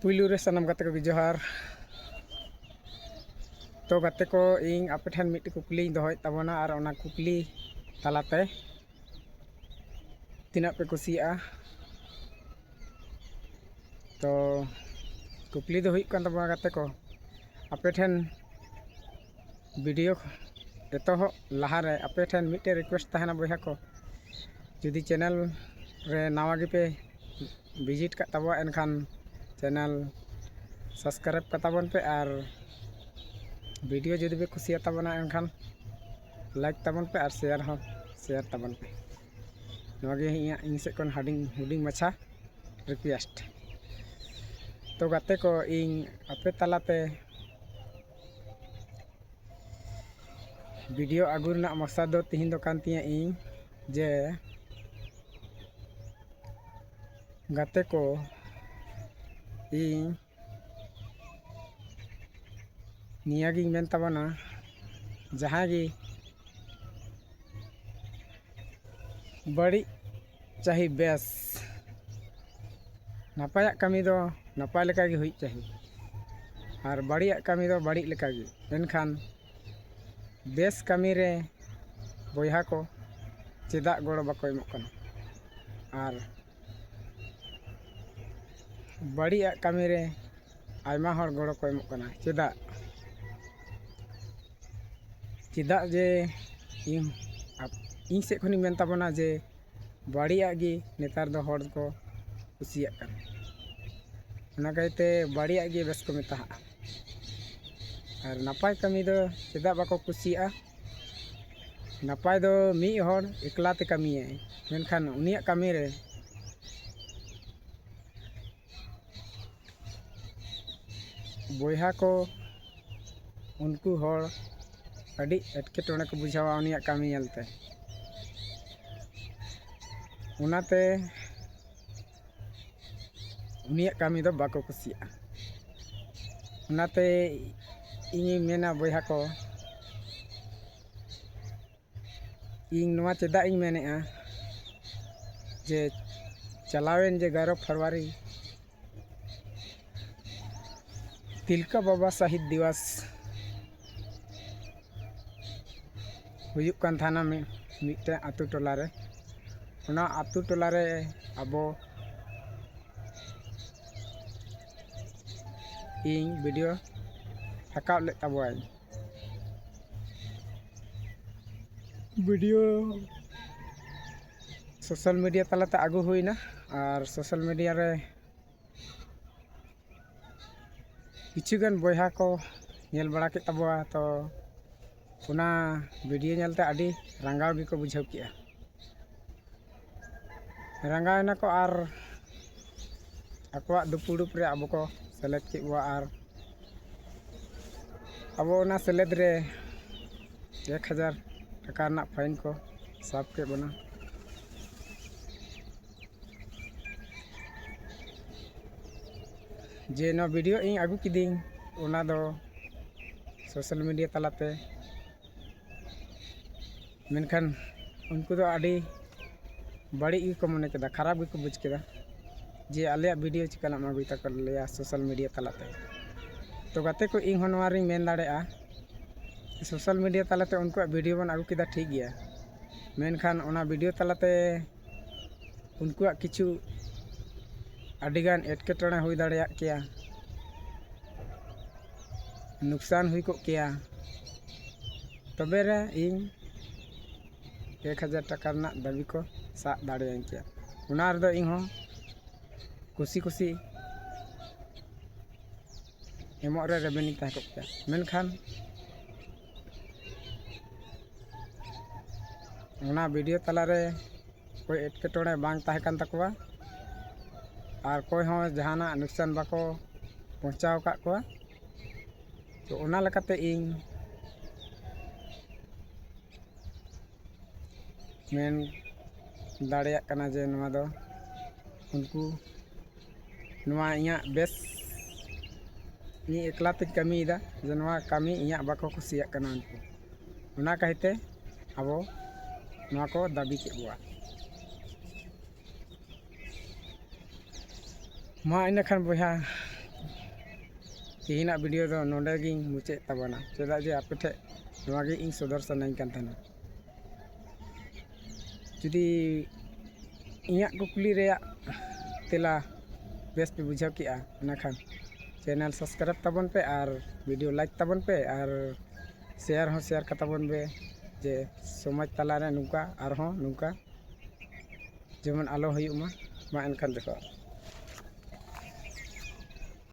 पुलू रे सनम गाते को जोहार। तो गाते को इन आपे ठन मिट्टी कुकली दोहय तबना और ओना कुकली तलाते तीना पे कुसिया। तो कुकली दो हुई कान तबना गाते को आपे ठन वीडियो एतो लहारे आपे ठन मिट्टे रिक्वेस्ट तहना बया को जुदी चैनल रे नवा गे पे विजिट का तब एनखान चैनल सब्सक्राइब का तबन पे और वीडियो जुदी पे खुशिया तबना एनखान लाइक तबन पे और शेयर तबन पे नवागे इन से कोन हुडिंग मछा रिक्वेस्ट। तो गाते को इन आपे तलाते वीडियो आगुरना मकसद दो तिहिन दो कान तिया इन जे गाते को इन नियागी मेन तबना जहाँ गी बड़ी चाहे बेस नपाया कमी दो नपाय लेका गी हुई चाहिए और बड़िया कमी दो बड़ी लेका गी। एनखान बेस कमी रे बोया को चेदा गड़ो बाको एमोग कना और बड़िया कमी रे आयमा हर गड़ो को एमोग कना चेदा जे इन से खनि मेन तबना जे बड़िया गी नेतार दो हर को कुसिया कना ओना कहते बड़िया गी बेस को मेता और नपाय कमी दो चेदा बाको कुसिया। नपाय दो मी हर एकलाते कमी है मेनखान उनिया कमी रे बोया को उनको हर अड़ी एटकेटोणे को बुझावा उनिया कमी यलते उनाते उनिया कमी दो बाको कुसिया। उनाते इनी मेना बोया को इन नवा चेदा इन मेनेआ जे चलावेन जे 11 फरवरी तिलका बाबा शहीद दिवस हुयुक कान थाना में मिट्टे आतु टोला रे ओना आतु टोला रे अबो इन वीडियो हकाव ले तबोय वीडियो सोशल मीडिया तलाते आगू हुईना और सोशल मीडिया रे किछुगन बोया को नेल बड़ा के तबवा तो उना वीडियो नेलते आडी रंगाव गी को बुझाव किया रंगाव ना को और अकवा दुपुडुप रे अब को सेलेक्ट के और अब उना सेलेद रे 1000 टका ना फाइन को साफ के बना। जे ना वीडियो इन आगू किदिंग उना दो सोशल मीडिया तलाते मेनखान उनको दो आड़ी बड़ी को मने केदा खराब भी को बुझ केदा जे आले वीडियो चिकना आगुई तक लिया सोशल मीडिया तलाते। तो गाते को इन हनवारी मेन दाड़ेआ सोशल मीडिया तलाते उनको वीडियो बन आगू किदा ठीक गया मेनखान ओना वीडियो तलाते उनको किछु अडिगान एटकेटोणे हुई दाड़ेया किया नुकसान हुई को किया तबे रे इन 1000 टका ना दाबी को सा दाड़ेया किया उना रे दो इन हो खुशी खुशी एमोग रे रेबेनी तह को किया मेनखान उना वीडियो तला रे कोई एटकेटोणे बांग ताहे कान तकवा और कोई हो जहाना नुकसान बाको पहुंचाव का को। तो उना लकाते इन मेन दाड़ेया कना जे नवा दो उनको नवा इया बेस नी एकलाते कमीदा जे नवा कमी इया बाको खुशिया कना उनको उना कहते अब नवा को दाबी के बुआ मा इन खान बोया ᱛᱮᱦᱮᱧᱟᱜ ᱵᱷᱤᱰᱤᱭᱳ ᱫᱚ ᱱᱚᱰᱮ ᱜᱤᱧ ᱢᱩᱪᱟᱹᱫ ᱛᱟᱵᱚᱱᱟ ᱪᱮᱫᱟᱜ ᱡᱮ ᱟᱯᱮ ᱴᱷᱮᱡ ᱱᱚᱣᱟ ᱜᱮ ᱤᱧ ᱥᱚᱫᱚᱨ ᱥᱟᱱᱟᱧ ᱠᱟᱱ ᱛᱟᱦᱮᱱᱟ ᱡᱩᱫᱤ ᱤᱧᱟᱹᱜ ᱠᱩᱠᱞᱤ ᱨᱮᱭᱟᱜ ᱛᱮᱞᱟ बेस पे बुझाव किया इनाखान चैनल सब्सक्राइब तबन पे और वीडियो लाइक तबन पे और शेयर का तबन पे जे समाज तला रे नुका और नुका जेमन आलो हुयुमा मा एनखान देखो।